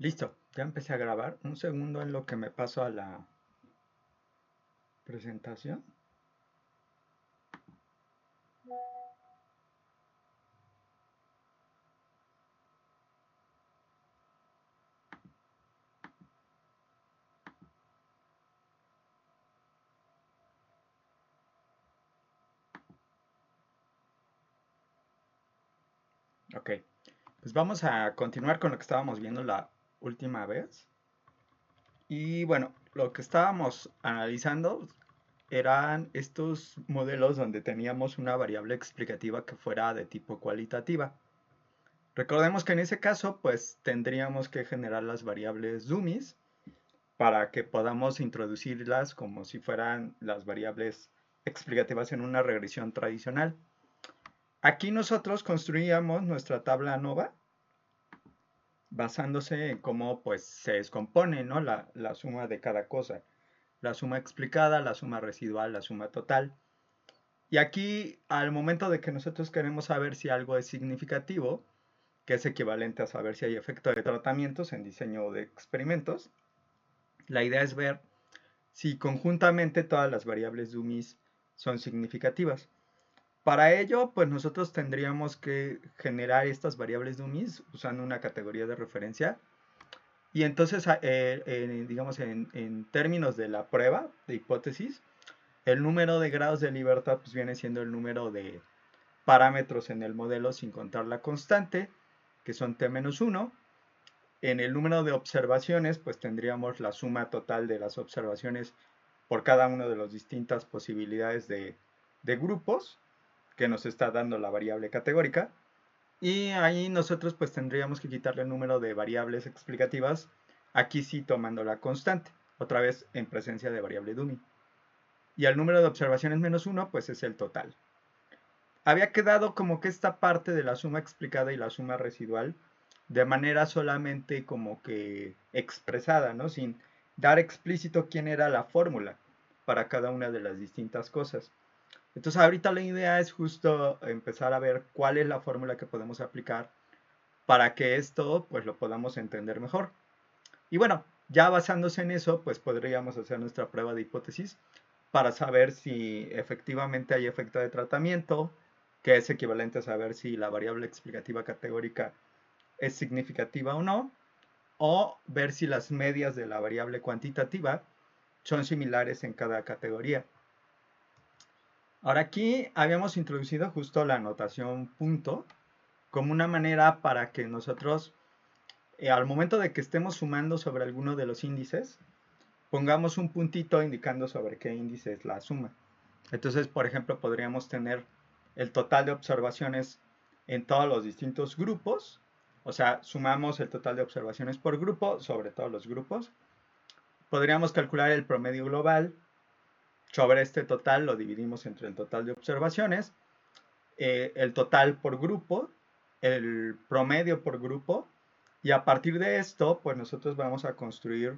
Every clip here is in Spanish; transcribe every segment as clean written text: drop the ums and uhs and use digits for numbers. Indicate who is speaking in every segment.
Speaker 1: Listo, ya empecé a grabar. Un segundo en lo que me paso a la presentación. Ok, pues vamos a continuar con lo que estábamos viendo la última vez. Y bueno, lo que estábamos analizando eran estos modelos donde teníamos una variable explicativa que fuera de tipo cualitativa. Recordemos que en ese caso, pues tendríamos que generar las variables dummies para que podamos introducirlas como si fueran las variables explicativas en una regresión tradicional. Aquí nosotros construíamos nuestra tabla ANOVA basándose en cómo pues, se descompone, ¿no? la suma de cada cosa. La suma explicada, la suma residual, la suma total. Y aquí, al momento de que nosotros queremos saber si algo es significativo, que es equivalente a saber si hay efecto de tratamientos en diseño de experimentos, la idea es ver si conjuntamente todas las variables dummies son significativas. Para ello, pues nosotros tendríamos que generar estas variables dummies usando una categoría de referencia. Y entonces, digamos, en términos de la prueba de hipótesis, el número de grados de libertad pues viene siendo el número de parámetros en el modelo sin contar la constante, que son t-1. En el número de observaciones, pues tendríamos la suma total de las observaciones por cada una de las distintas posibilidades de grupos que nos está dando la variable categórica. Y ahí nosotros pues tendríamos que quitarle el número de variables explicativas, aquí sí tomando la constante, otra vez en presencia de variable dummy. Y el número de observaciones menos 1 pues es el total. Había quedado como que esta parte de la suma explicada y la suma residual de manera solamente como que expresada, ¿no? Sin dar explícito quién era la fórmula para cada una de las distintas cosas. Entonces ahorita la idea es justo empezar a ver cuál es la fórmula que podemos aplicar para que esto pues lo podamos entender mejor. Y bueno, ya basándose en eso, pues podríamos hacer nuestra prueba de hipótesis para saber si efectivamente hay efecto de tratamiento, que es equivalente a saber si la variable explicativa categórica es significativa o ver si las medias de la variable cuantitativa son similares en cada categoría. Ahora aquí habíamos introducido justo la notación punto como una manera para que nosotros, al momento de que estemos sumando sobre alguno de los índices, pongamos un puntito indicando sobre qué índice es la suma. Entonces, por ejemplo, podríamos tener el total de observaciones en todos los distintos grupos, o sea, sumamos el total de observaciones por grupo sobre todos los grupos. Podríamos calcular el promedio global. Sobre este total lo dividimos entre el total de observaciones, el total por grupo, el promedio por grupo, y a partir de esto, pues nosotros vamos a construir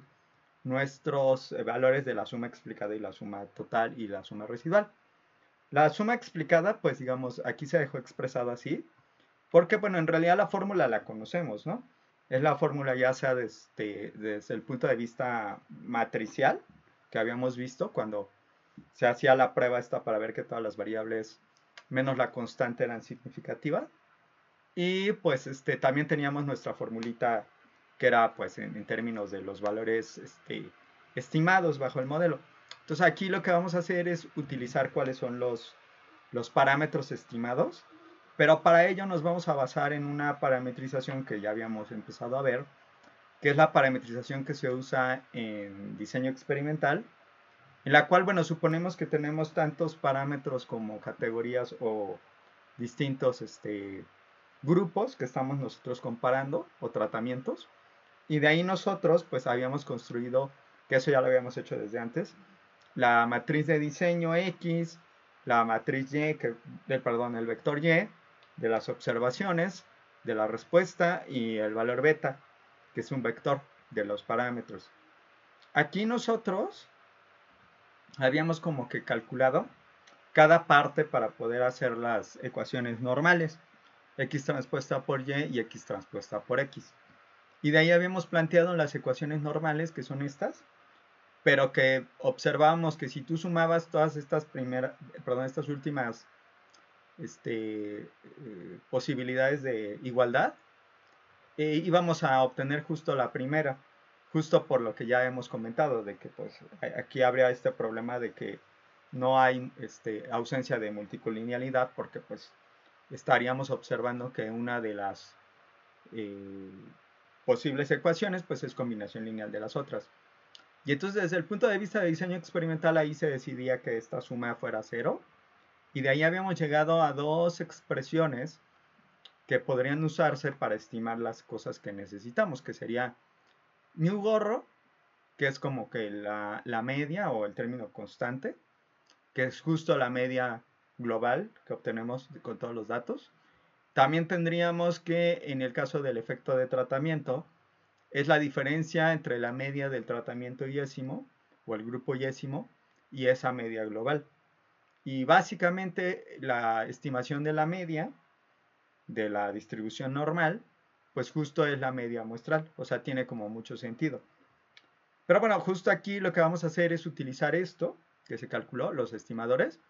Speaker 1: nuestros valores de la suma explicada y la suma total y la suma residual. La suma explicada, pues digamos, aquí se dejó expresado así, porque bueno, en realidad la fórmula la conocemos, ¿no? Es la fórmula ya sea desde el punto de vista matricial, que habíamos visto cuando se hacía la prueba esta para ver que todas las variables menos la constante eran significativas. Y pues también teníamos nuestra formulita que era pues en términos de los valores estimados bajo el modelo. Entonces aquí lo que vamos a hacer es utilizar cuáles son los parámetros estimados, pero para ello nos vamos a basar en una parametrización que ya habíamos empezado a ver, que es la parametrización que se usa en diseño experimental, en la cual, bueno, suponemos que tenemos tantos parámetros como categorías o distintos grupos que estamos nosotros comparando o tratamientos. Y de ahí nosotros pues habíamos construido, que eso ya lo habíamos hecho desde antes, la matriz de diseño X, la matriz Y, perdón, el vector Y de las observaciones, de la respuesta y el valor beta, que es un vector de los parámetros. Aquí nosotros habíamos como que calculado cada parte para poder hacer las ecuaciones normales. X transpuesta por Y y X transpuesta por X. Y de ahí habíamos planteado las ecuaciones normales, que son estas, pero que observábamos que si tú sumabas todas estas estas últimas posibilidades de igualdad, íbamos a obtener justo la primera, justo por lo que ya hemos comentado, de que pues aquí habría este problema de que no hay ausencia de multicolinialidad, porque pues estaríamos observando que una de las eh, posibles ecuaciones pues es combinación lineal de las otras. Y entonces desde el punto de vista de diseño experimental ahí se decidía que esta suma fuera cero, y de ahí habíamos llegado a dos expresiones que podrían usarse para estimar las cosas que necesitamos, que sería mu gorro, que es como que la media o el término constante, que es justo la media global que obtenemos con todos los datos. También tendríamos que, en el caso del efecto de tratamiento, es la diferencia entre la media del tratamiento yésimo o el grupo yésimo y esa media global. Y básicamente la estimación de la media de la distribución normal, pues justo es la media muestral, o sea, tiene como mucho sentido. Pero bueno, justo aquí lo que vamos a hacer es utilizar esto que se calculó, los estimadores,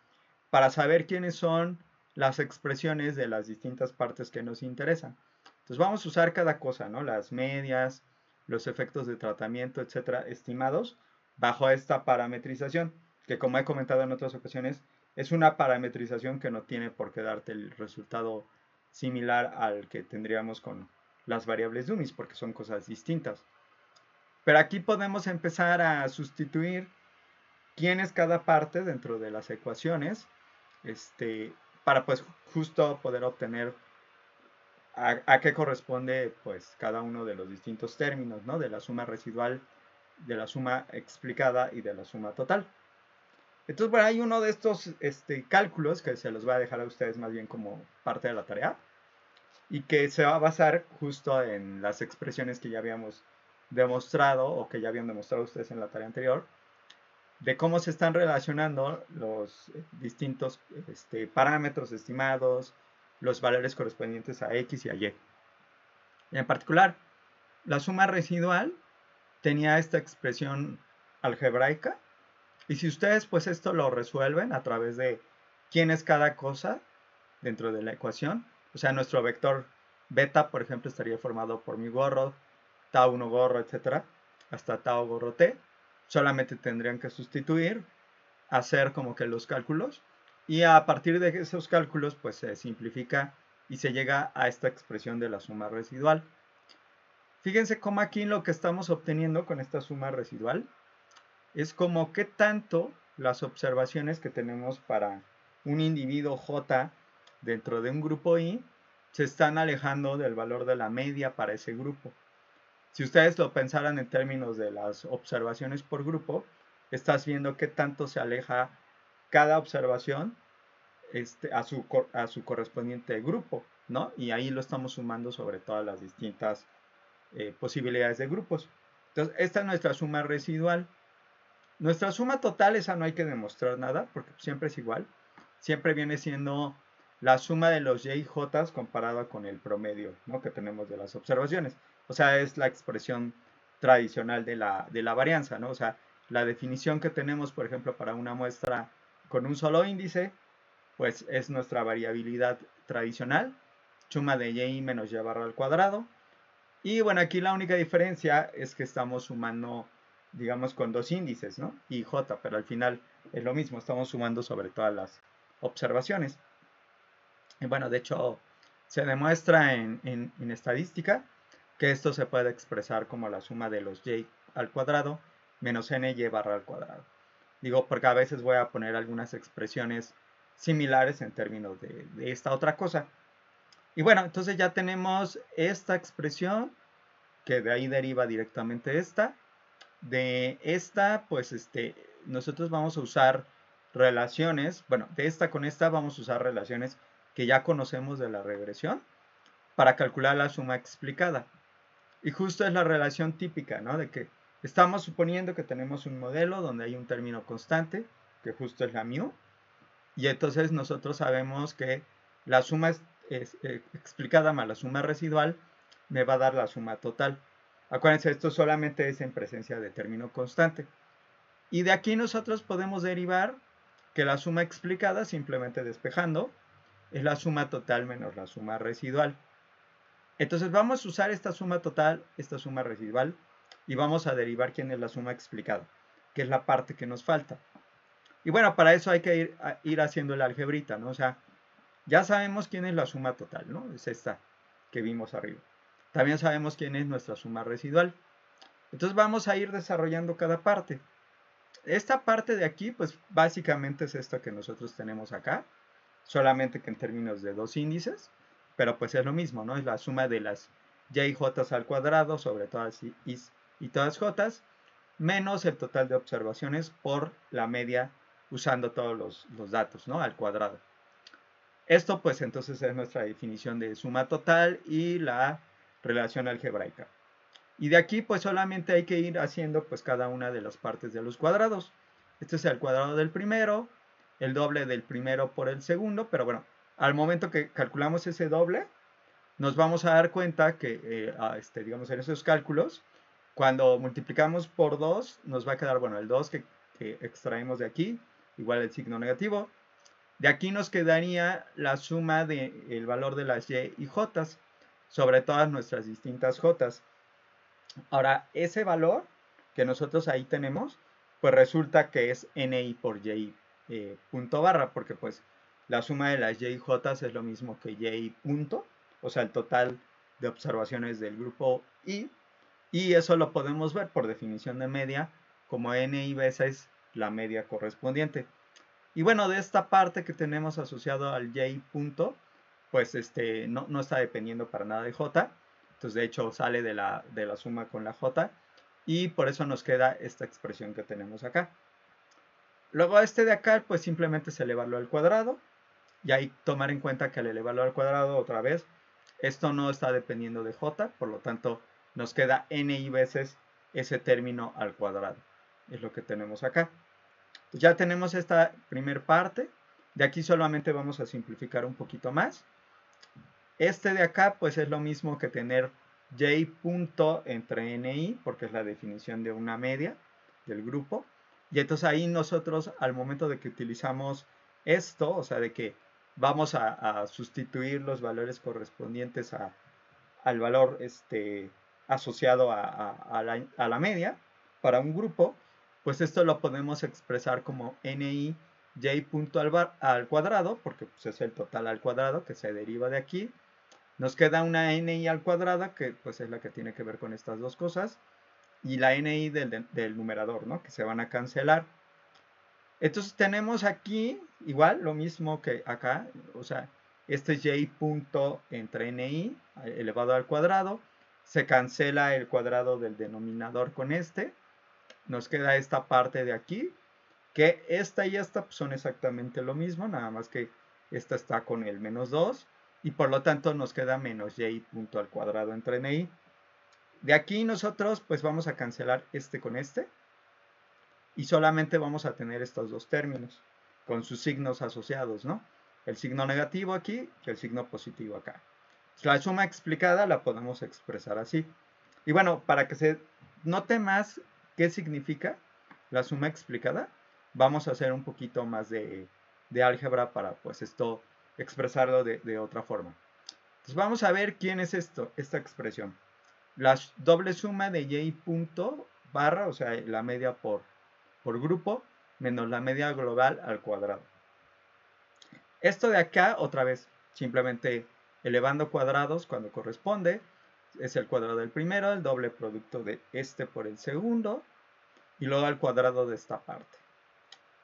Speaker 1: para saber quiénes son las expresiones de las distintas partes que nos interesan. Entonces vamos a usar cada cosa, ¿no? Las medias, los efectos de tratamiento, etcétera, estimados bajo esta parametrización, que como he comentado en otras ocasiones, es una parametrización que no tiene por qué darte el resultado similar al que tendríamos con las variables dummies, porque son cosas distintas. Pero aquí podemos empezar a sustituir quién es cada parte dentro de las ecuaciones, para pues justo poder obtener a qué corresponde pues cada uno de los distintos términos, ¿no? De la suma residual, de la suma explicada y de la suma total. Entonces, bueno, hay uno de estos cálculos que se los voy a dejar a ustedes más bien como parte de la tarea y que se va a basar justo en las expresiones que ya habíamos demostrado o que ya habían demostrado ustedes en la tarea anterior, de cómo se están relacionando los distintos parámetros estimados, los valores correspondientes a X y a Y. En particular, la suma residual tenía esta expresión algebraica, y si ustedes pues esto lo resuelven a través de quién es cada cosa dentro de la ecuación, o sea, nuestro vector beta, por ejemplo, estaría formado por mi gorro, tau 1 gorro, etcétera, hasta tau gorro t. Solamente tendrían que sustituir, hacer como que los cálculos, y a partir de esos cálculos pues se simplifica y se llega a esta expresión de la suma residual. Fíjense cómo aquí lo que estamos obteniendo con esta suma residual es como qué tanto las observaciones que tenemos para un individuo J dentro de un grupo I se están alejando del valor de la media para ese grupo. Si ustedes lo pensaran en términos de las observaciones por grupo, estás viendo qué tanto se aleja cada observación a su correspondiente grupo, ¿no? Y ahí lo estamos sumando sobre todas las distintas posibilidades de grupos. Entonces, esta es nuestra suma residual. Nuestra suma total, esa no hay que demostrar nada, porque siempre es igual. Siempre viene siendo la suma de los y y j comparada con el promedio, ¿no? Que tenemos de las observaciones. O sea, es la expresión tradicional de la varianza, ¿no? O sea, la definición que tenemos, por ejemplo, para una muestra con un solo índice, pues es nuestra variabilidad tradicional, suma de y menos y barra al cuadrado. Y bueno, aquí la única diferencia es que estamos sumando, digamos, con dos índices, ¿no? Y j, pero al final es lo mismo, estamos sumando sobre todas las observaciones. Y bueno, de hecho, se demuestra en estadística que esto se puede expresar como la suma de los y al cuadrado menos n y barra al cuadrado. Digo, porque a veces voy a poner algunas expresiones similares en términos de esta otra cosa. Y bueno, entonces ya tenemos esta expresión, que de ahí deriva directamente esta. De esta, pues nosotros vamos a usar relaciones, bueno, de esta con esta vamos a usar relaciones que ya conocemos de la regresión para calcular la suma explicada. Y justo es la relación típica, ¿no? De que estamos suponiendo que tenemos un modelo donde hay un término constante, que justo es la mu, y entonces nosotros sabemos que la suma explicada más la suma residual me va a dar la suma total. Acuérdense, esto solamente es en presencia de término constante. Y de aquí nosotros podemos derivar que la suma explicada, simplemente despejando, es la suma total menos la suma residual. Entonces vamos a usar esta suma total, esta suma residual, y vamos a derivar quién es la suma explicada, que es la parte que nos falta. Y bueno, para eso hay que ir haciendo la algebrita, ¿no? O sea, ya sabemos quién es la suma total, ¿no? Es esta que vimos arriba. También sabemos quién es nuestra suma residual. Entonces vamos a ir desarrollando cada parte. Esta parte de aquí, pues básicamente es esta que nosotros tenemos acá, solamente que en términos de dos índices, pero pues es lo mismo, ¿no? Es la suma de las y j al cuadrado sobre todas is y todas j, menos el total de observaciones por la media usando todos los datos, ¿no? Al cuadrado. Esto pues entonces es nuestra definición de suma total y la relación algebraica. Y de aquí pues solamente hay que ir haciendo pues cada una de las partes de los cuadrados. Este es el cuadrado del primero, el doble del primero por el segundo, pero bueno, al momento que calculamos ese doble, nos vamos a dar cuenta que, digamos, en esos cálculos, cuando multiplicamos por 2, nos va a quedar, bueno, el 2 que extraemos de aquí, igual el signo negativo. De aquí nos quedaría la suma del valor de las y j sobre todas nuestras distintas j. Ahora, ese valor que nosotros ahí tenemos, pues resulta que es ni por y punto barra, porque pues la suma de las y y j es lo mismo que y punto, o sea, el total de observaciones del grupo y eso lo podemos ver por definición de media como ni veces la media correspondiente. Y bueno, de esta parte que tenemos asociado al y punto, pues no está dependiendo para nada de j, entonces de hecho sale de la suma con la j, y por eso nos queda esta expresión que tenemos acá. Luego este de acá, pues simplemente es elevarlo al cuadrado, y ahí tomar en cuenta que al elevarlo al cuadrado otra vez, esto no está dependiendo de j, por lo tanto nos queda ni veces ese término al cuadrado, es lo que tenemos acá. Pues ya tenemos esta primer parte, de aquí solamente vamos a simplificar un poquito más. Este de acá pues es lo mismo que tener y punto entre ni, porque es la definición de una media del grupo. Y entonces ahí nosotros al momento de que utilizamos esto, o sea de que vamos a sustituir los valores correspondientes al valor asociado a la media para un grupo, pues esto lo podemos expresar como ni y punto al cuadrado, porque pues es el total al cuadrado que se deriva de aquí. Nos queda una ni al cuadrado, que pues es la que tiene que ver con estas dos cosas, y la ni del numerador, ¿no? Que se van a cancelar. Entonces tenemos aquí igual lo mismo que acá, o sea, este es y punto entre ni elevado al cuadrado, se cancela el cuadrado del denominador con este, nos queda esta parte de aquí, que esta y esta son exactamente lo mismo, nada más que esta está con el menos 2, y por lo tanto nos queda menos y punto al cuadrado entre ni. De aquí nosotros pues vamos a cancelar este con este, y solamente vamos a tener estos dos términos con sus signos asociados, ¿no? El signo negativo aquí y el signo positivo acá. La suma explicada la podemos expresar así. Y bueno, para que se note más qué significa la suma explicada, vamos a hacer un poquito más de álgebra para pues esto expresarlo de otra forma. Entonces vamos a ver quién es esta expresión. La doble suma de y punto barra, o sea, la media por grupo, menos la media global al cuadrado. Esto de acá, otra vez, simplemente elevando cuadrados cuando corresponde, es el cuadrado del primero, el doble producto de este por el segundo, y luego al cuadrado de esta parte.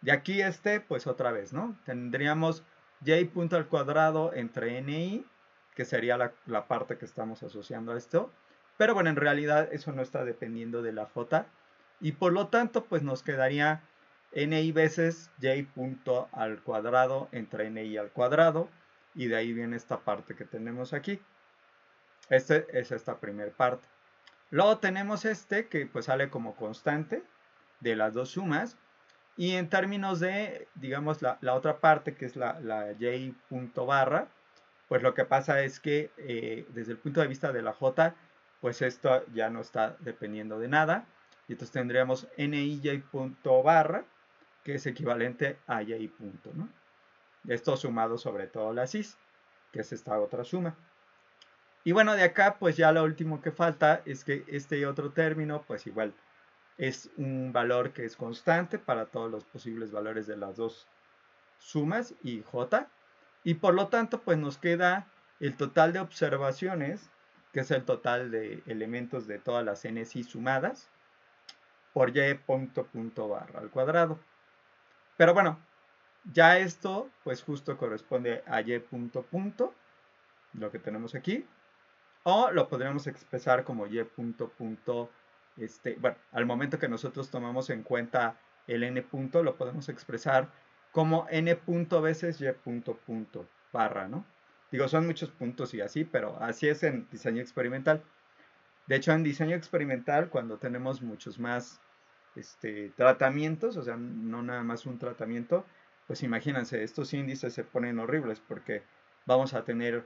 Speaker 1: De aquí pues otra vez, ¿no? Tendríamos y punto al cuadrado entre ni, que sería la parte que estamos asociando a esto, pero bueno, en realidad eso no está dependiendo de la j, y por lo tanto pues nos quedaría ni veces y punto al cuadrado entre ni al cuadrado, y de ahí viene esta parte que tenemos aquí. Es esta primera parte. Luego tenemos que pues sale como constante de las dos sumas, y en términos de, digamos, la otra parte que es la y punto barra, pues lo que pasa es que desde el punto de vista de la j, pues esto ya no está dependiendo de nada. Y entonces tendríamos nij punto barra, que es equivalente a y punto, ¿no? Esto sumado sobre todo la cis, que es esta otra suma. Y bueno, de acá pues ya lo último que falta es que este otro término pues igual es un valor que es constante para todos los posibles valores de las dos sumas y j. Y por lo tanto pues nos queda el total de observaciones, que es el total de elementos de todas las n's sumadas, por y punto barra al cuadrado. Pero bueno, ya esto pues justo corresponde a y punto, lo que tenemos aquí. O lo podríamos expresar como y punto, bueno, al momento que nosotros tomamos en cuenta el n punto, lo podemos expresar como n punto veces y punto, barra, ¿no? Digo, son muchos puntos y así, pero así es en diseño experimental. De hecho, en diseño experimental, cuando tenemos muchos más tratamientos, o sea, no nada más un tratamiento, pues imagínense, estos índices se ponen horribles porque vamos a tener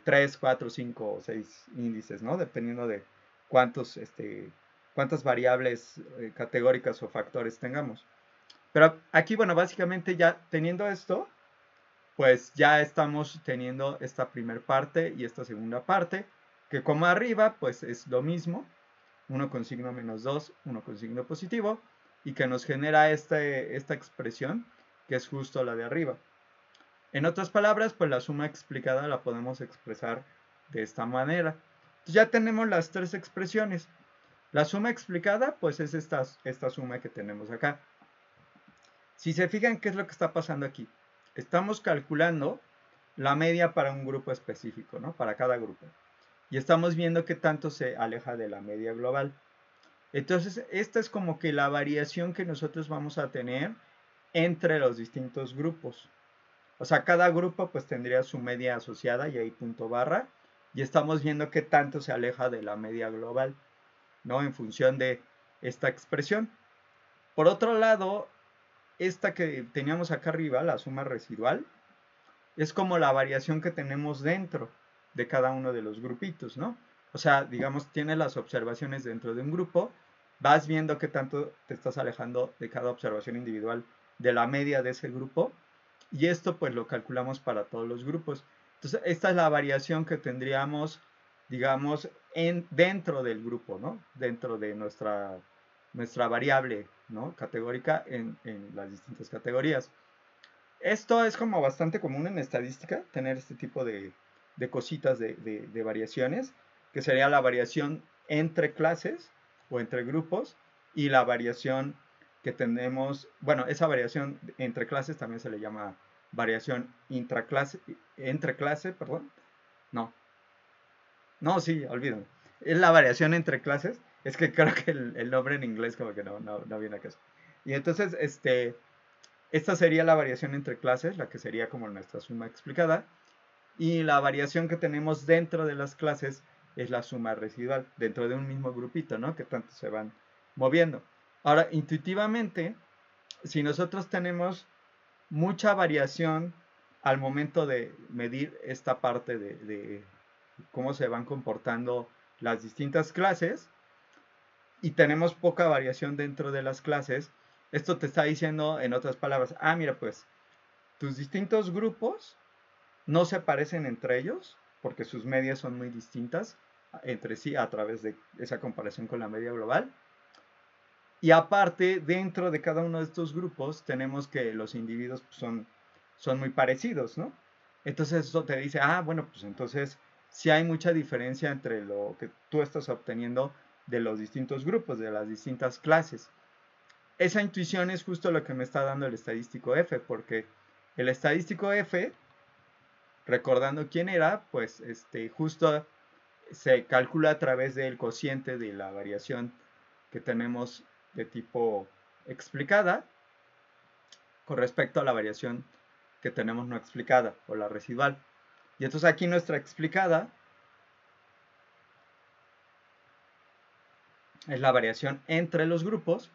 Speaker 1: 3, 4, 5 o 6 índices, ¿no? Dependiendo de cuántas variables categóricas o factores tengamos. Pero aquí, bueno, básicamente ya teniendo esto, pues ya estamos teniendo esta primera parte y esta segunda parte, que como arriba, pues es lo mismo, 1 con signo menos 2, 1 con signo positivo, y que nos genera esta expresión, que es justo la de arriba. En otras palabras, pues la suma explicada la podemos expresar de esta manera. Entonces ya tenemos las tres expresiones. La suma explicada, pues es esta suma que tenemos acá. Si se fijan, ¿qué es lo que está pasando aquí? Estamos calculando la media para un grupo específico, ¿no? Para cada grupo. Y estamos viendo qué tanto se aleja de la media global. Entonces, esta es como que la variación que nosotros vamos a tener entre los distintos grupos. O sea, cada grupo pues tendría su media asociada y ahí punto barra. Y estamos viendo qué tanto se aleja de la media global, ¿no? En función de esta expresión. Por otro lado, esta que teníamos acá arriba, la suma residual, es como la variación que tenemos dentro de cada uno de los grupitos, ¿no? O sea, digamos, tienes las observaciones dentro de un grupo, vas viendo qué tanto te estás alejando de cada observación individual de la media de ese grupo, y esto pues lo calculamos para todos los grupos. Entonces, esta es la variación que tendríamos, digamos, dentro del grupo, ¿no? Dentro de nuestra variable, ¿no? Categórica en las distintas categorías. Esto es como bastante común en estadística, tener este tipo de cositas de variaciones, que sería la variación entre clases o entre grupos y la variación que tenemos, bueno, esa variación entre clases también se le llama variación intraclase, entre clase, perdón, no, sí, olvídalo. Es la variación entre clases, es que creo que el nombre en inglés como que no viene a caso. Y entonces, esta sería la variación entre clases, la que sería como nuestra suma explicada. Y la variación que tenemos dentro de las clases es la suma residual, dentro de un mismo grupito, ¿no? Que tanto se van moviendo. Ahora, intuitivamente, si nosotros tenemos mucha variación al momento de medir esta parte de cómo se van comportando las distintas clases, y tenemos poca variación dentro de las clases, esto te está diciendo, en otras palabras, mira, pues tus distintos grupos no se parecen entre ellos, porque sus medias son muy distintas entre sí a través de esa comparación con la media global. Y aparte, dentro de cada uno de estos grupos, tenemos que los individuos son muy parecidos, ¿no? Entonces eso te dice, bueno, pues entonces sí hay mucha diferencia entre lo que tú estás obteniendo de los distintos grupos, de las distintas clases. Esa intuición es justo lo que me está dando el estadístico F, porque el estadístico F, recordando quién era, pues justo se calcula a través del cociente de la variación que tenemos de tipo explicada con respecto a la variación que tenemos no explicada o la residual. Y entonces aquí nuestra explicada es la variación entre los grupos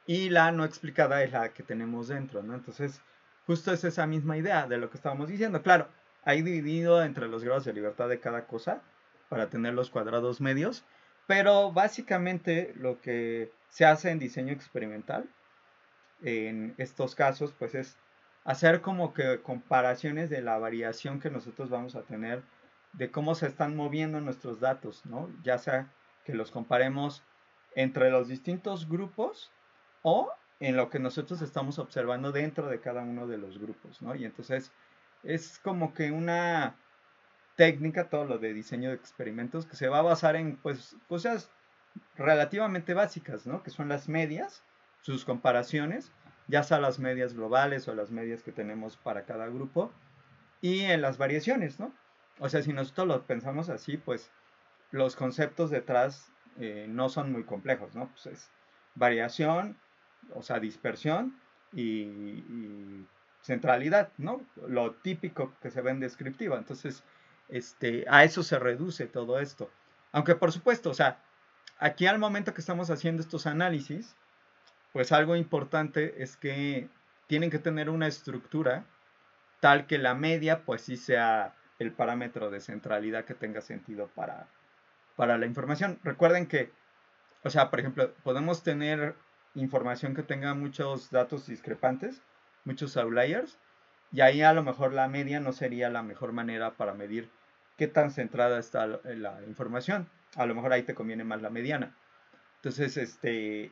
Speaker 1: y la no explicada es la que tenemos dentro, ¿no? Entonces, justo es esa misma idea de lo que estábamos diciendo. Claro, hay dividido entre los grados de libertad de cada cosa, para tener los cuadrados medios, pero básicamente lo que se hace en diseño experimental en estos casos pues es hacer como que comparaciones de la variación que nosotros vamos a tener de cómo se están moviendo nuestros datos, ¿no? Ya sea que los comparemos entre los distintos grupos o en lo que nosotros estamos observando dentro de cada uno de los grupos, ¿no? Y entonces es como que una técnica, todo lo de diseño de experimentos, que se va a basar en pues cosas relativamente básicas, ¿no? Que son las medias, sus comparaciones, ya sea las medias globales o las medias que tenemos para cada grupo, y en las variaciones, ¿no? O sea, si nosotros lo pensamos así, pues los conceptos detrás no son muy complejos, ¿no? Pues es variación, o sea, dispersión y centralidad, ¿no? Lo típico que se ve en descriptiva. Entonces, a eso se reduce todo esto. Aunque por supuesto, o sea, aquí al momento que estamos haciendo estos análisis, pues algo importante es que tienen que tener una estructura tal que la media pues sí sea el parámetro de centralidad que tenga sentido para la información. Recuerden que, o sea, por ejemplo, podemos tener información que tenga muchos datos discrepantes, muchos outliers, y ahí a lo mejor la media no sería la mejor manera para medir qué tan centrada está la información. A lo mejor ahí te conviene más la mediana. Entonces,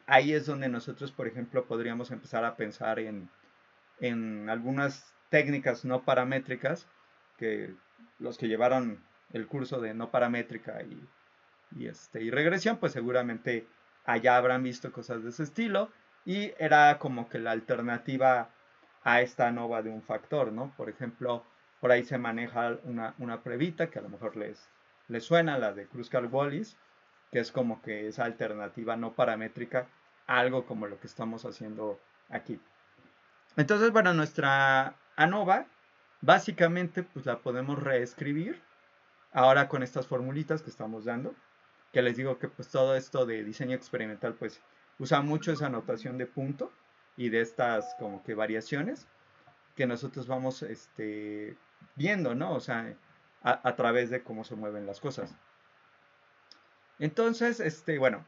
Speaker 1: ahí es donde nosotros, por ejemplo, podríamos empezar a pensar en algunas técnicas no paramétricas, que los que llevaron el curso de no paramétrica y regresión, pues seguramente allá habrán visto cosas de ese estilo, y era como que la alternativa a esta ANOVA de un factor, ¿no? Por ejemplo, por ahí se maneja una pruebita que a lo mejor les suena, la de Kruskal-Wallis, que es como que esa alternativa no paramétrica, algo como lo que estamos haciendo aquí. Entonces, bueno, nuestra ANOVA, básicamente, pues la podemos reescribir ahora con estas formulitas que estamos dando, que les digo que pues todo esto de diseño experimental, pues usa mucho esa notación de punto y de estas como que variaciones que nosotros vamos viendo, ¿no? O sea, a través de cómo se mueven las cosas. Entonces, bueno,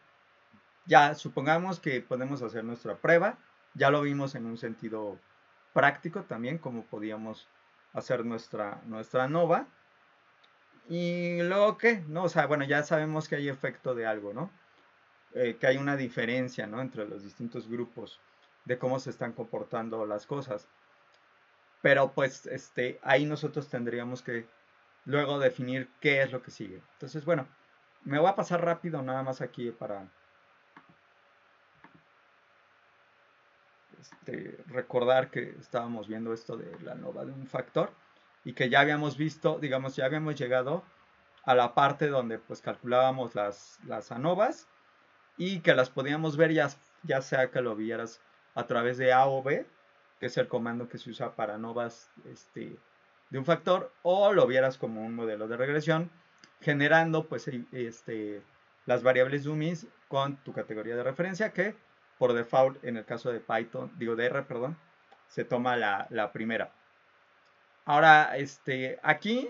Speaker 1: ya supongamos que podemos hacer nuestra prueba, ya lo vimos en un sentido práctico también, cómo podíamos hacer nuestra ANOVA. Y luego, ¿qué? ¿No? O sea, bueno, ya sabemos que hay efecto de algo, ¿no? Que hay una diferencia, ¿no? Entre los distintos grupos de cómo se están comportando las cosas. Pero pues, ahí nosotros tendríamos que luego definir qué es lo que sigue. Entonces, bueno, me voy a pasar rápido nada más aquí para recordar que estábamos viendo esto de la ANOVA de un factor y que ya habíamos visto, digamos, ya habíamos llegado a la parte donde pues calculábamos las ANOVAs y que las podíamos ver ya sea que lo vieras a través de A o B, que es el comando que se usa para ANOVAs de un factor, o lo vieras como un modelo de regresión, generando pues las variables dummies con tu categoría de referencia, que por default en el caso de Python, digo de R, perdón, se toma la primera. Ahora, aquí,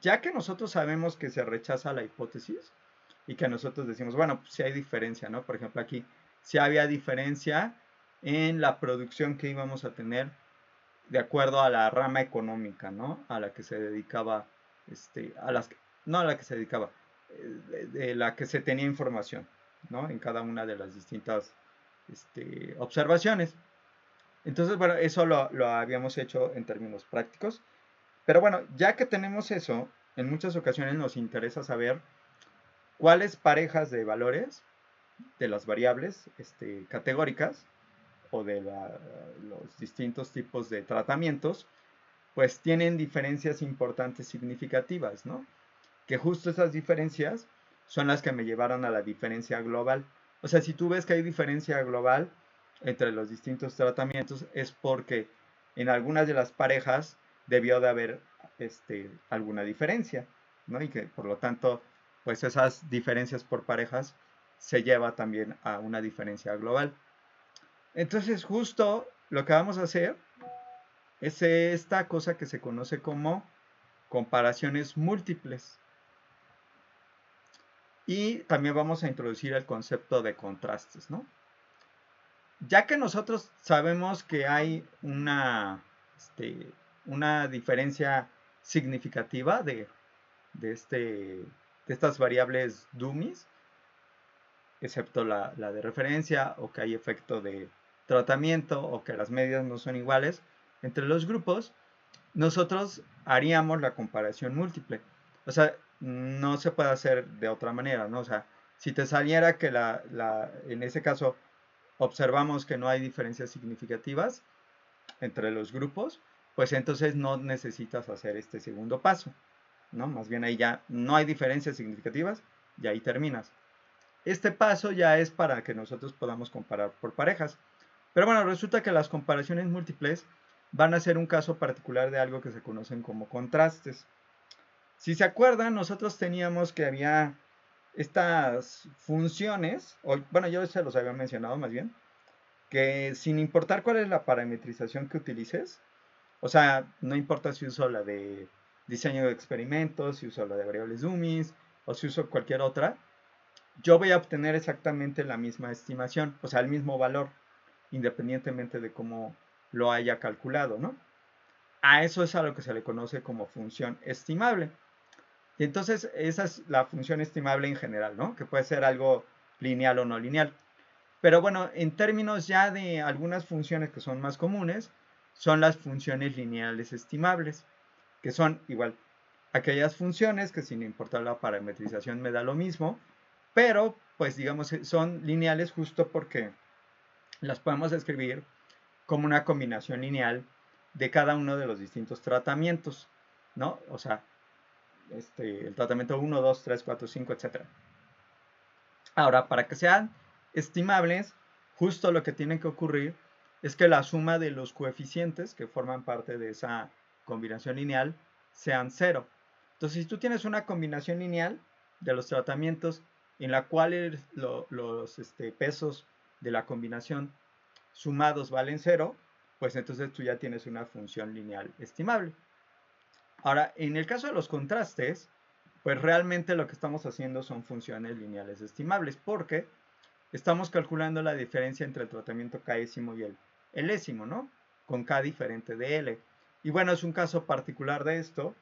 Speaker 1: ya que nosotros sabemos que se rechaza la hipótesis y que nosotros decimos, bueno, pues sí hay diferencia, ¿no? Por ejemplo, aquí sí había diferencia en la producción que íbamos a tener de acuerdo a la rama económica, ¿no? A la que se dedicaba, no a la que se dedicaba, de la que se tenía información, ¿no? En cada una de las distintas observaciones. Entonces, bueno, eso lo habíamos hecho en términos prácticos. Pero bueno, ya que tenemos eso, en muchas ocasiones nos interesa saber cuáles parejas de valores de las variables categóricas o de los distintos tipos de tratamientos, pues tienen diferencias importantes significativas, ¿no? Que justo esas diferencias son las que me llevaron a la diferencia global. O sea, si tú ves que hay diferencia global entre los distintos tratamientos, es porque en algunas de las parejas debió de haber alguna diferencia, ¿no? Y que por lo tanto, pues esas diferencias por parejas se lleva también a una diferencia global. Entonces, justo lo que vamos a hacer es esta cosa que se conoce como comparaciones múltiples. Y también vamos a introducir el concepto de contrastes, ¿no? Ya que nosotros sabemos que hay una diferencia significativa de, este, de estas variables dummies, excepto la de referencia, o que hay efecto de tratamiento, o que las medias no son iguales entre los grupos, nosotros haríamos la comparación múltiple. O sea, no se puede hacer de otra manera, ¿no? O sea, si te saliera que en ese caso observamos que no hay diferencias significativas entre los grupos, pues entonces no necesitas hacer este segundo paso, ¿no? Más bien ahí ya no hay diferencias significativas y ahí terminas. Este paso ya es para que nosotros podamos comparar por parejas. Pero bueno, resulta que las comparaciones múltiples van a ser un caso particular de algo que se conocen como contrastes. Si se acuerdan, nosotros teníamos que había estas funciones, o bueno, yo se los había mencionado más bien, que sin importar cuál es la parametrización que utilices, o sea, no importa si uso la de diseño de experimentos, si uso la de variables dummies, o si uso cualquier otra, yo voy a obtener exactamente la misma estimación, o sea, el mismo valor, independientemente de cómo lo haya calculado, ¿no? A eso es a lo que se le conoce como función estimable. Y entonces esa es la función estimable en general, ¿no? Que puede ser algo lineal o no lineal. Pero bueno, en términos ya de algunas funciones que son más comunes, son las funciones lineales estimables, que son igual aquellas funciones que sin importar la parametrización me da lo mismo, pero pues digamos son lineales justo porque las podemos escribir como una combinación lineal de cada uno de los distintos tratamientos, ¿no? O sea, el tratamiento 1, 2, 3, 4, 5, etc. Ahora, para que sean estimables, justo lo que tiene que ocurrir es que la suma de los coeficientes que forman parte de esa combinación lineal sean cero. Entonces, si tú tienes una combinación lineal de los tratamientos en la cual los pesos de la combinación sumados valen cero, pues entonces tú ya tienes una función lineal estimable. Ahora, en el caso de los contrastes, pues realmente lo que estamos haciendo son funciones lineales estimables, porque estamos calculando la diferencia entre el tratamiento késimo y el elésimo, ¿no? Con k diferente de L. Y bueno, es un caso particular de esto,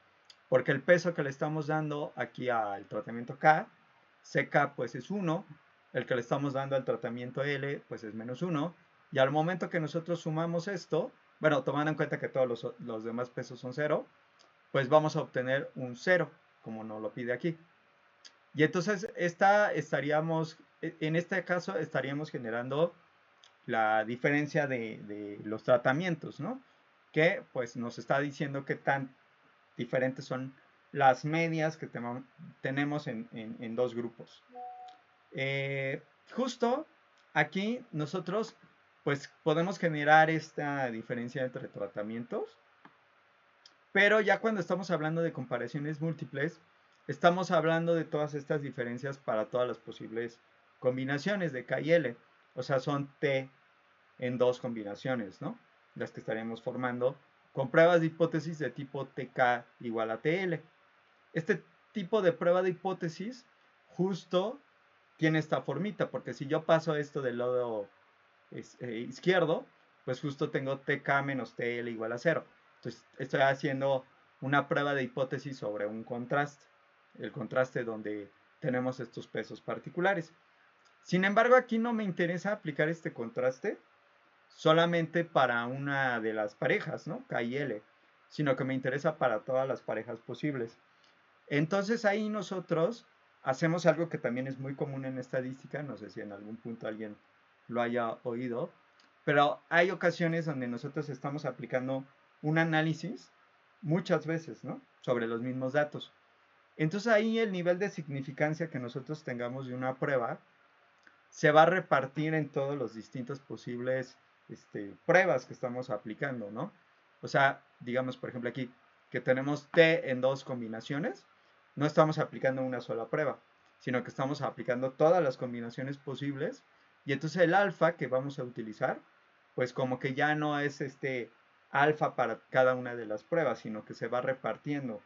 Speaker 1: porque el peso que le estamos dando aquí al tratamiento K, CK pues es 1, el que le estamos dando al tratamiento L pues es menos 1, y al momento que nosotros sumamos esto, bueno, tomando en cuenta que todos los demás pesos son 0, pues vamos a obtener un 0, como nos lo pide aquí. Y entonces en este caso estaríamos generando la diferencia de los tratamientos, ¿no? Que pues nos está diciendo qué tan diferentes son las medias que tenemos en dos grupos. Justo aquí nosotros pues podemos generar esta diferencia entre tratamientos, pero ya cuando estamos hablando de comparaciones múltiples, estamos hablando de todas estas diferencias para todas las posibles combinaciones de K y L. O sea, son T en dos combinaciones, ¿no? Las que estaremos formando con pruebas de hipótesis de tipo TK igual a TL. Este tipo de prueba de hipótesis justo tiene esta formita, porque si yo paso esto del lado izquierdo, pues justo tengo TK menos TL igual a 0. Entonces estoy haciendo una prueba de hipótesis sobre un contraste, el contraste donde tenemos estos pesos particulares. Sin embargo, aquí no me interesa aplicar este contraste solamente para una de las parejas, ¿no? K y L, sino que me interesa para todas las parejas posibles. Entonces ahí nosotros hacemos algo que también es muy común en estadística, no sé si en algún punto alguien lo haya oído, pero hay ocasiones donde nosotros estamos aplicando un análisis muchas veces, ¿no? Sobre los mismos datos. Entonces ahí el nivel de significancia que nosotros tengamos de una prueba se va a repartir en todos los distintos posibles pruebas que estamos aplicando, ¿no? O sea, digamos, por ejemplo, aquí que tenemos T en dos combinaciones, no estamos aplicando una sola prueba, sino que estamos aplicando todas las combinaciones posibles, y entonces el alfa que vamos a utilizar, pues como que ya no es alfa para cada una de las pruebas, sino que se va repartiendo,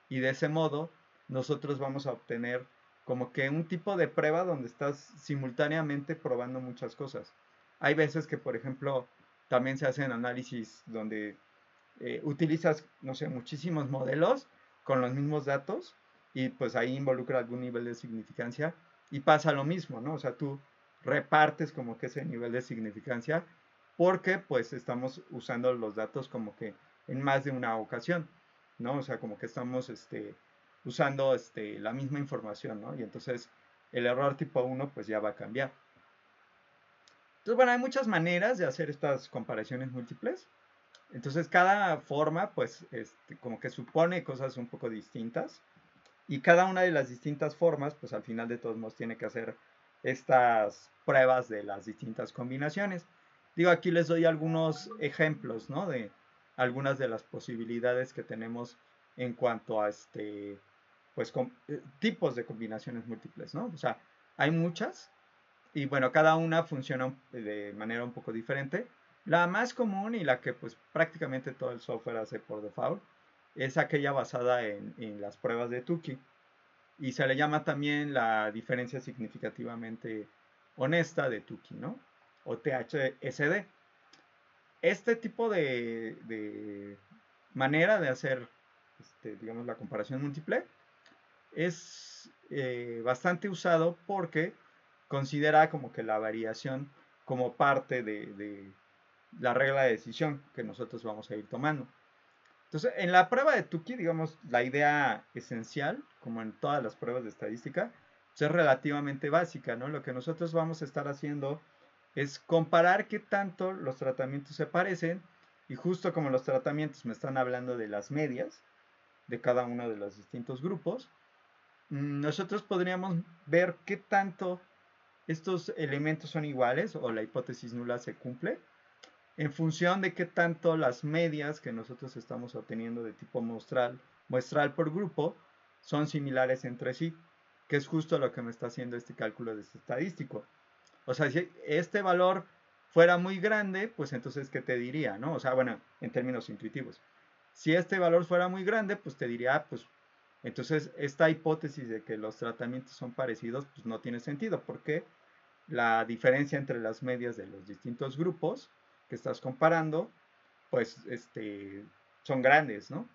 Speaker 1: y de ese modo nosotros vamos a obtener como que un tipo de prueba donde estás simultáneamente probando muchas cosas. Hay veces que, por ejemplo, también se hacen análisis donde utilizas, no sé, muchísimos modelos con los mismos datos y pues ahí involucra algún nivel de significancia y pasa lo mismo, ¿no? O sea, tú repartes como que ese nivel de significancia porque pues estamos usando los datos como que en más de una ocasión, ¿no? O sea, como que estamos usando la misma información, ¿no? Y entonces el error tipo 1 pues ya va a cambiar. Entonces, bueno, hay muchas maneras de hacer estas comparaciones múltiples. Entonces, cada forma, pues, como que supone cosas un poco distintas. Y cada una de las distintas formas, pues, al final de todos modos, tiene que hacer estas pruebas de las distintas combinaciones. Digo, aquí les doy algunos ejemplos, ¿no? De algunas de las posibilidades que tenemos en cuanto a pues, tipos de combinaciones múltiples, ¿no? O sea, hay muchas, y bueno, cada una funciona de manera un poco diferente. La más común y la que pues prácticamente todo el software hace por default es aquella basada en las pruebas de Tukey. Y se le llama también la diferencia significativamente honesta de Tukey, ¿no? O THSD. Este tipo de manera de hacer, digamos, la comparación múltiple es bastante usado porque considera como que la variación como parte de la regla de decisión que nosotros vamos a ir tomando. Entonces, en la prueba de Tukey, digamos, la idea esencial, como en todas las pruebas de estadística, pues es relativamente básica, ¿no? Lo que nosotros vamos a estar haciendo es comparar qué tanto los tratamientos se parecen, y justo como los tratamientos me están hablando de las medias de cada uno de los distintos grupos, nosotros podríamos ver qué tanto estos elementos son iguales o la hipótesis nula se cumple en función de qué tanto las medias que nosotros estamos obteniendo de tipo muestral por grupo son similares entre sí, que es justo lo que me está haciendo este cálculo de este estadístico. O sea, si este valor fuera muy grande, pues entonces, ¿qué te diría? ¿No? O sea, bueno, en términos intuitivos. Si este valor fuera muy grande, pues te diría, pues entonces esta hipótesis de que los tratamientos son parecidos, pues no tiene sentido, porque la diferencia entre las medias de los distintos grupos que estás comparando, pues son grandes, ¿no?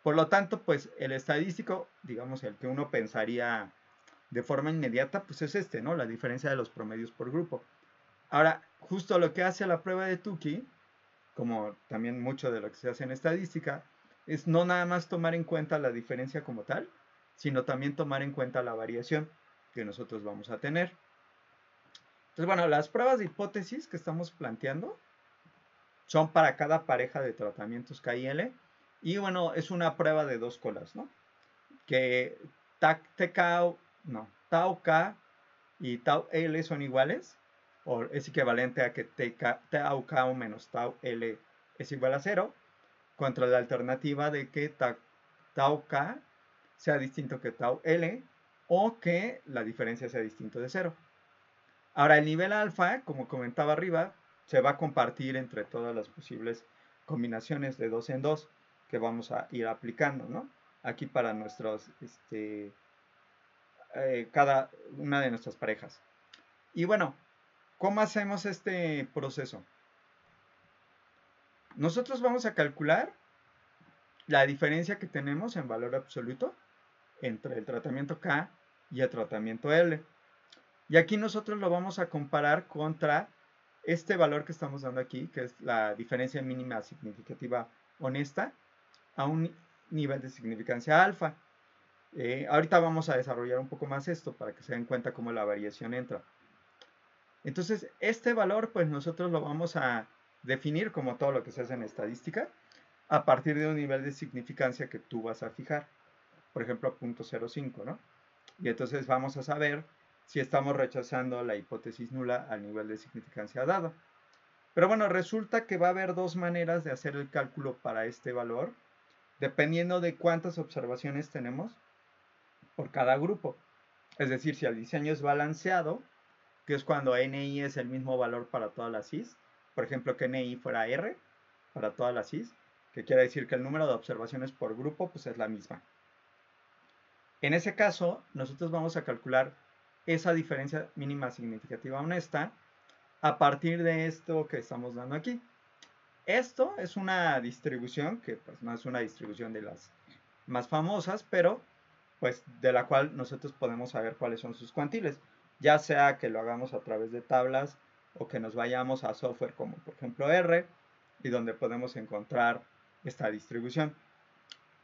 Speaker 1: Por lo tanto, pues el estadístico, digamos, el que uno pensaría de forma inmediata, pues es ¿no? La diferencia de los promedios por grupo. Ahora, justo lo que hace la prueba de Tukey, como también mucho de lo que se hace en estadística, es no nada más tomar en cuenta la diferencia como tal, sino también tomar en cuenta la variación que nosotros vamos a tener. Entonces, bueno, las pruebas de hipótesis que estamos planteando son para cada pareja de tratamientos KIL. Y bueno, es una prueba de dos colas, ¿no? Que Tau K y Tau L son iguales, o es equivalente a que Tau K menos Tau L es igual a 0, contra la alternativa de que Tau K sea distinto que Tau L, o que la diferencia sea distinto de 0. Ahora, el nivel alfa, como comentaba arriba, se va a compartir entre todas las posibles combinaciones de 2 en 2 que vamos a ir aplicando, ¿no? Aquí para nuestros, cada una de nuestras parejas. Y bueno, ¿cómo hacemos este proceso? Nosotros vamos a calcular la diferencia que tenemos en valor absoluto entre el tratamiento K y el tratamiento L. Y aquí nosotros lo vamos a comparar contra este valor que estamos dando aquí, que es la diferencia mínima significativa honesta, a un nivel de significancia alfa. Ahorita vamos a desarrollar un poco más esto para que se den cuenta cómo la variación entra. Entonces, este valor, pues nosotros lo vamos a definir como todo lo que se hace en estadística, a partir de un nivel de significancia que tú vas a fijar. Por ejemplo, 0.05, ¿no? Y entonces vamos a saber si estamos rechazando la hipótesis nula al nivel de significancia dado. Pero bueno, resulta que va a haber dos maneras de hacer el cálculo para este valor, dependiendo de cuántas observaciones tenemos por cada grupo. Es decir, si el diseño es balanceado, que es cuando NI es el mismo valor para todas las Is, por ejemplo, que NI fuera R para todas las Is, que quiere decir que el número de observaciones por grupo pues es la misma. En ese caso, nosotros vamos a calcular esa diferencia mínima significativa honesta a partir de esto que estamos dando aquí. Esto es una distribución que pues no es una distribución de las más famosas, pero pues de la cual nosotros podemos saber cuáles son sus cuantiles, ya sea que lo hagamos a través de tablas o que nos vayamos a software como por ejemplo R, y donde podemos encontrar esta distribución.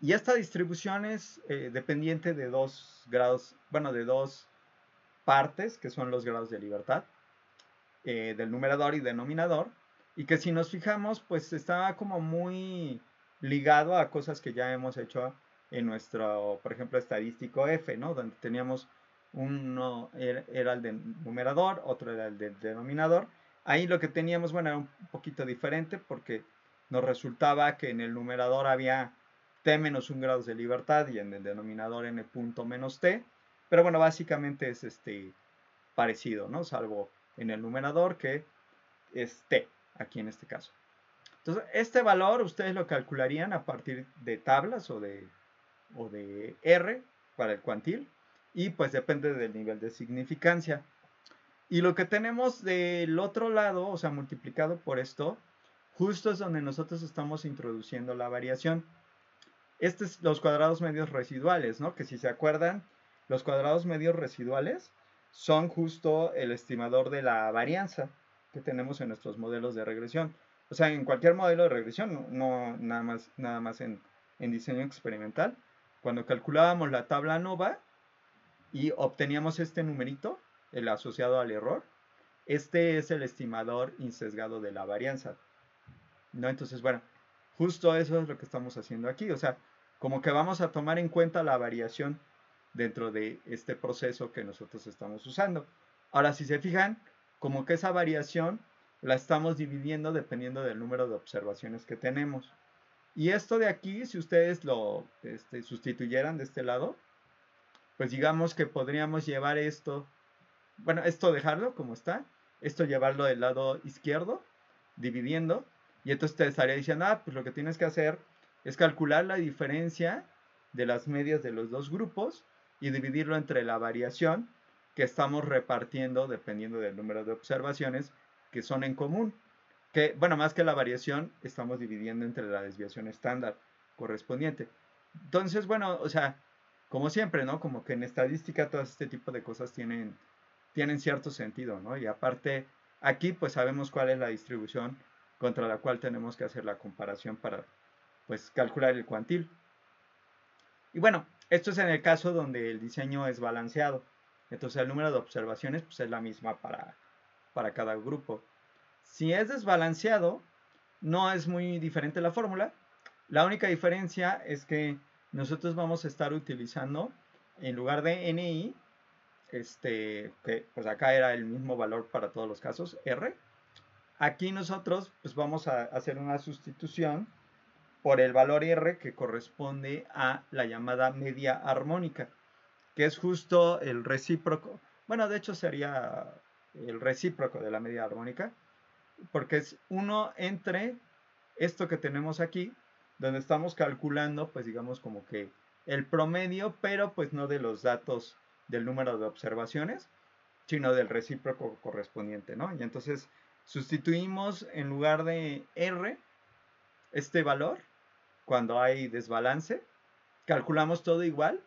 Speaker 1: Y esta distribución es dependiente de dos grados, bueno, de dos partes, que son los grados de libertad, del numerador y denominador, y que si nos fijamos, pues está como muy ligado a cosas que ya hemos hecho en nuestro, por ejemplo, estadístico F, ¿no? Donde teníamos uno era el del numerador, otro era el del denominador. Ahí lo que teníamos, bueno, era un poquito diferente porque nos resultaba que en el numerador había t menos 1 grados de libertad y en el denominador n punto menos t. Pero bueno, básicamente es parecido, ¿no? Salvo en el numerador que es t, aquí en este caso. Entonces, este valor ustedes lo calcularían a partir de tablas o de R para el cuantil, y pues depende del nivel de significancia. Y lo que tenemos del otro lado, o sea, multiplicado por esto, justo es donde nosotros estamos introduciendo la variación. Estos es los cuadrados medios residuales, ¿no? Que si se acuerdan, los cuadrados medios residuales son justo el estimador de la varianza que tenemos en nuestros modelos de regresión. O sea, en cualquier modelo de regresión, no nada más en diseño experimental, cuando calculábamos la tabla ANOVA y obteníamos este numerito, el asociado al error, este es el estimador insesgado de la varianza, ¿no? Entonces, bueno, justo eso es lo que estamos haciendo aquí. O sea, como que vamos a tomar en cuenta la variación dentro de este proceso que nosotros estamos usando. Ahora, si se fijan, como que esa variación la estamos dividiendo dependiendo del número de observaciones que tenemos. Y esto de aquí, si ustedes lo sustituyeran de este lado, pues digamos que podríamos llevar esto, bueno, esto dejarlo como está, esto llevarlo del lado izquierdo, dividiendo, y entonces te estaría diciendo, pues lo que tienes que hacer es calcular la diferencia de las medias de los dos grupos y dividirlo entre la variación que estamos repartiendo dependiendo del número de observaciones que son en común. Que, bueno, más que la variación, estamos dividiendo entre la desviación estándar correspondiente. Entonces, bueno, o sea, como siempre, ¿no? Como que en estadística todo este tipo de cosas tienen cierto sentido, ¿no? Y aparte, aquí pues sabemos cuál es la distribución contra la cual tenemos que hacer la comparación para, pues, calcular el cuantil. Y bueno, esto es en el caso donde el diseño es balanceado. Entonces el número de observaciones pues, es la misma para cada grupo. Si es desbalanceado, no es muy diferente la fórmula. La única diferencia es que nosotros vamos a estar utilizando, en lugar de NI, que pues acá era el mismo valor para todos los casos, R. Aquí nosotros pues vamos a hacer una sustitución por el valor R que corresponde a la llamada media armónica, que es justo el recíproco. Bueno, de hecho sería el recíproco de la media armónica, porque es 1 entre esto que tenemos aquí, donde estamos calculando, pues digamos como que el promedio, pero pues no de los datos del número de observaciones, sino del recíproco correspondiente, ¿no? Y entonces sustituimos en lugar de R este valor cuando hay desbalance, calculamos todo igual,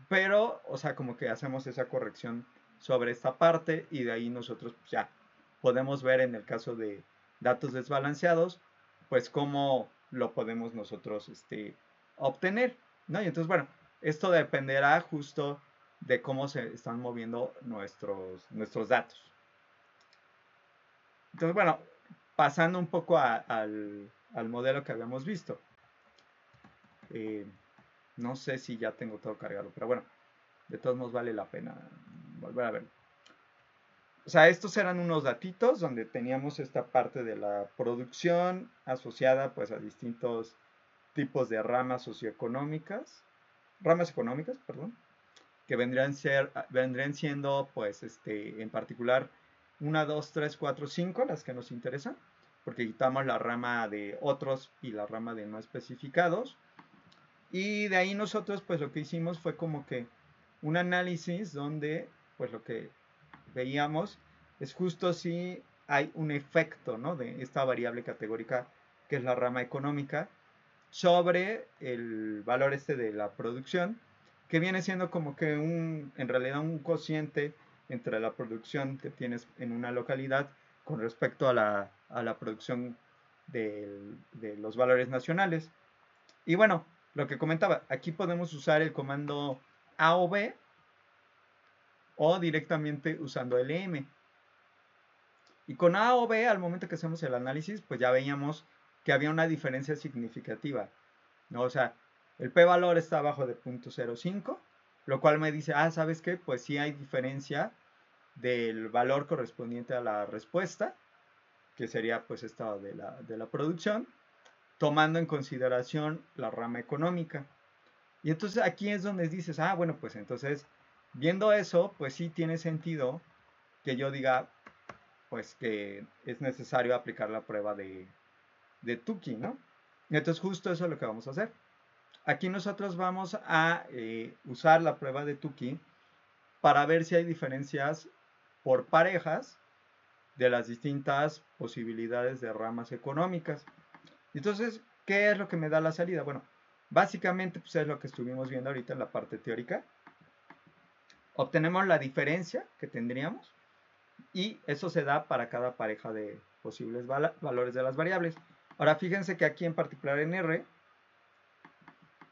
Speaker 1: pero, o sea, como que hacemos esa corrección sobre esta parte y de ahí nosotros pues, ya podemos ver en el caso de datos desbalanceados, pues cómo lo podemos nosotros obtener, ¿no? Y entonces, bueno, esto dependerá justo de cómo se están moviendo nuestros datos. Entonces, bueno, pasando un poco al modelo que habíamos visto. No sé si ya tengo todo cargado, pero bueno, de todos modos vale la pena volver a ver. O sea, estos eran unos datitos donde teníamos esta parte de la producción asociada pues a distintos tipos de ramas socioeconómicas, ramas económicas, perdón, que vendrían siendo pues en particular 1, 2, 3, 4, 5 las que nos interesan, porque quitamos la rama de otros y la rama de no especificados. Y de ahí nosotros pues lo que hicimos fue como que un análisis donde pues lo que veíamos es justo si hay un efecto, ¿no?, de esta variable categórica que es la rama económica sobre el valor de la producción, que viene siendo como que en realidad un cociente entre la producción que tienes en una localidad con respecto a la producción de los valores nacionales. Y bueno, lo que comentaba, aquí podemos usar el comando A o B o directamente usando LM. Y con A o B, al momento que hacemos el análisis, pues ya veíamos que había una diferencia significativa, ¿no? O sea, el p-valor está abajo de 0.05, lo cual me dice, ¿sabes qué? Pues sí hay diferencia del valor correspondiente a la respuesta, que sería pues esta de la producción, tomando en consideración la rama económica. Y entonces aquí es donde dices, bueno, pues entonces, viendo eso, pues sí tiene sentido que yo diga, pues que es necesario aplicar la prueba de Tukey, ¿no? Y entonces justo eso es lo que vamos a hacer. Aquí nosotros vamos a usar la prueba de Tukey para ver si hay diferencias por parejas de las distintas posibilidades de ramas económicas. Entonces, ¿qué es lo que me da la salida? Bueno, básicamente pues es lo que estuvimos viendo ahorita en la parte teórica. Obtenemos la diferencia que tendríamos y eso se da para cada pareja de posibles valores de las variables. Ahora fíjense que aquí en particular en R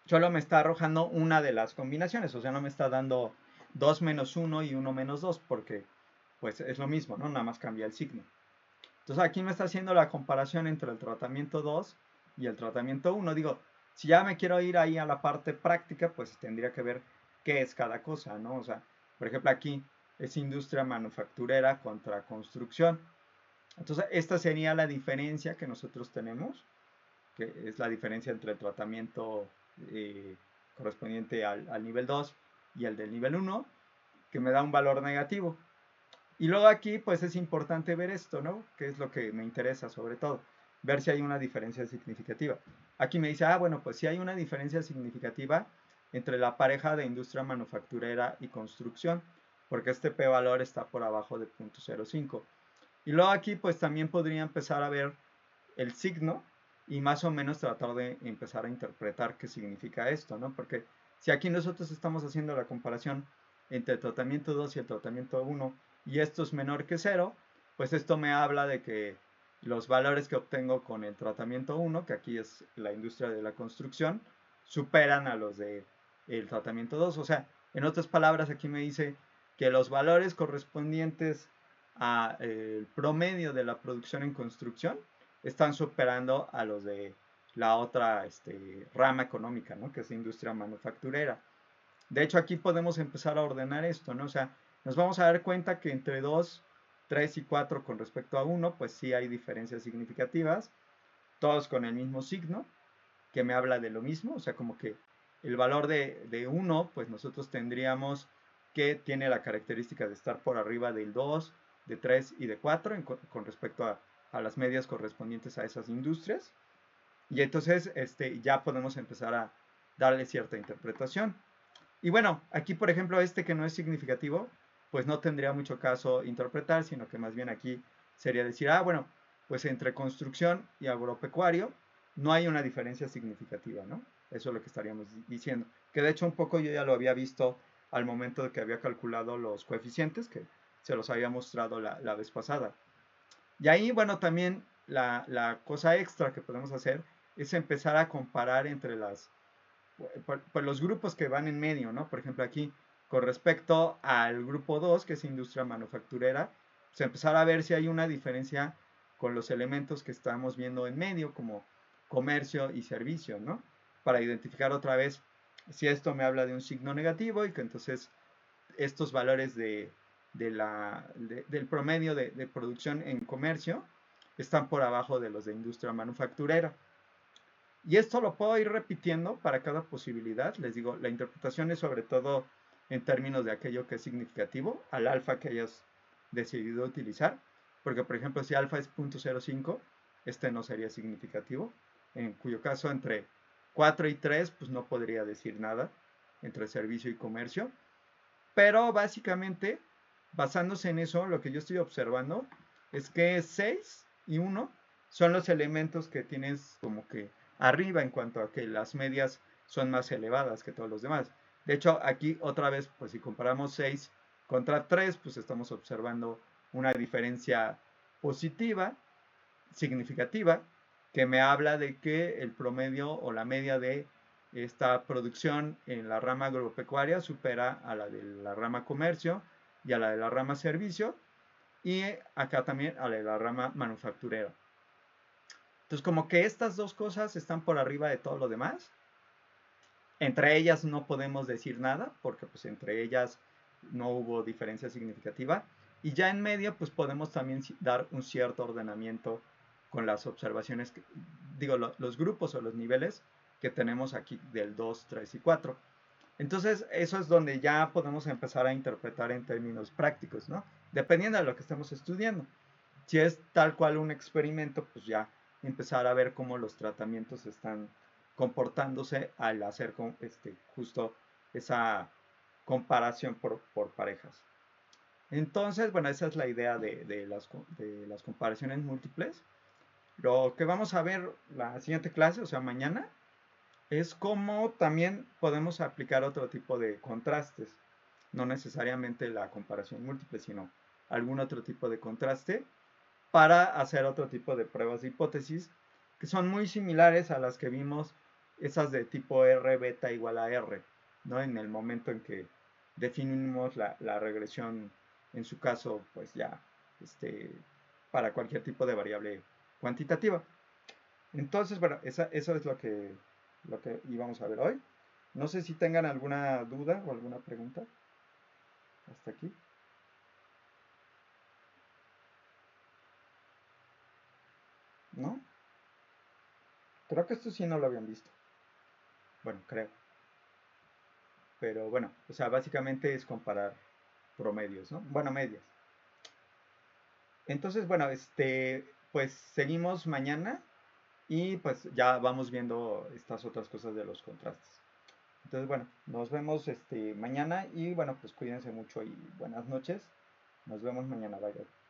Speaker 1: solo me está arrojando una de las combinaciones, o sea, no me está dando 2 menos 1 y 1 menos 2 porque pues es lo mismo, ¿no? Nada más cambia el signo. Entonces aquí me está haciendo la comparación entre el tratamiento 2 y el tratamiento 1. Digo, si ya me quiero ir ahí a la parte práctica, pues tendría que ver qué es cada cosa, ¿no? O sea, por ejemplo, aquí es industria manufacturera contra construcción. Entonces, esta sería la diferencia que nosotros tenemos, que es la diferencia entre el tratamiento correspondiente al nivel 2 y el del nivel 1, que me da un valor negativo. Y luego aquí, pues es importante ver esto, ¿no? Que es lo que me interesa sobre todo, ver si hay una diferencia significativa. Aquí me dice, bueno, pues sí hay una diferencia significativa entre la pareja de industria manufacturera y construcción, porque este p-valor está por abajo de 0.05. Y luego aquí, pues también podría empezar a ver el signo y más o menos tratar de empezar a interpretar qué significa esto, ¿no? Porque si aquí nosotros estamos haciendo la comparación entre el tratamiento 2 y el tratamiento 1 y esto es menor que 0, pues esto me habla de que los valores que obtengo con el tratamiento 1, que aquí es la industria de la construcción, superan a los del tratamiento 2. O sea, en otras palabras, aquí me dice que los valores correspondientes al promedio de la producción en construcción están superando a los de la otra rama económica, ¿no? Que es la industria manufacturera. De hecho, aquí podemos empezar a ordenar esto, ¿no? O sea, nos vamos a dar cuenta que entre 2, 3 y 4 con respecto a 1, pues sí hay diferencias significativas, todos con el mismo signo, que me habla de lo mismo, o sea, como que el valor de 1, pues nosotros tendríamos que tiene la característica de estar por arriba del 2, de 3 y de 4 con respecto a las medias correspondientes a esas industrias. Y entonces ya podemos empezar a darle cierta interpretación. Y bueno, aquí por ejemplo que no es significativo, pues no tendría mucho caso interpretar, sino que más bien aquí sería decir, bueno, pues entre construcción y agropecuario no hay una diferencia significativa, ¿no? Eso es lo que estaríamos diciendo. Que de hecho un poco yo ya lo había visto al momento de que había calculado los coeficientes, que se los había mostrado la vez pasada. Y ahí, bueno, también la cosa extra que podemos hacer es empezar a comparar entre pues los grupos que van en medio, ¿no? Por ejemplo, aquí, con respecto al grupo 2, que es industria manufacturera, pues empezar a ver si hay una diferencia con los elementos que estamos viendo en medio, como comercio y servicio, ¿no? Para identificar otra vez si esto me habla de un signo negativo y que entonces estos valores del promedio de producción en comercio están por abajo de los de industria manufacturera. Y esto lo puedo ir repitiendo para cada posibilidad. Les digo, la interpretación es sobre todo en términos de aquello que es significativo, al alfa que hayas decidido utilizar. Porque, por ejemplo, si alfa es 0.05, este no sería significativo. En cuyo caso, entre 4 y 3, pues no podría decir nada entre servicio y comercio. Pero básicamente, basándose en eso, lo que yo estoy observando es que 6 y 1 son los elementos que tienes como que arriba en cuanto a que las medias son más elevadas que todos los demás. De hecho, aquí otra vez, pues si comparamos 6 contra 3, pues estamos observando una diferencia positiva, significativa, que me habla de que el promedio o la media de esta producción en la rama agropecuaria supera a la de la rama comercio y a la de la rama servicio, y acá también a la de la rama manufacturera. Entonces, como que estas dos cosas están por arriba de todo lo demás. Entre ellas no podemos decir nada, porque pues entre ellas no hubo diferencia significativa. Y ya en medio, pues podemos también dar un cierto ordenamiento con las observaciones, digo, los grupos o los niveles que tenemos aquí del 2, 3 y 4. Entonces, eso es donde ya podemos empezar a interpretar en términos prácticos, ¿no? Dependiendo de lo que estemos estudiando. Si es tal cual un experimento, pues ya empezar a ver cómo los tratamientos están comportándose al hacer justo esa comparación por parejas. Entonces, bueno, esa es la idea de las comparaciones múltiples. Lo que vamos a ver la siguiente clase, o sea, mañana, es cómo también podemos aplicar otro tipo de contrastes. No necesariamente la comparación múltiple, sino algún otro tipo de contraste para hacer otro tipo de pruebas de hipótesis que son muy similares a las que vimos, esas de tipo R beta igual a R, ¿no? En el momento en que definimos la regresión, en su caso, pues ya, para cualquier tipo de variable cuantitativa. Entonces, bueno, eso es lo que íbamos a ver hoy. No sé si tengan alguna duda o alguna pregunta hasta aquí. ¿No? Creo que esto sí no lo habían visto. Bueno, creo. Pero bueno, o sea, básicamente es comparar promedios, ¿no? Bueno, medias. Entonces, bueno, pues seguimos mañana y pues ya vamos viendo estas otras cosas de los contrastes. Entonces, bueno, nos vemos mañana y bueno, pues cuídense mucho y buenas noches. Nos vemos mañana, bye.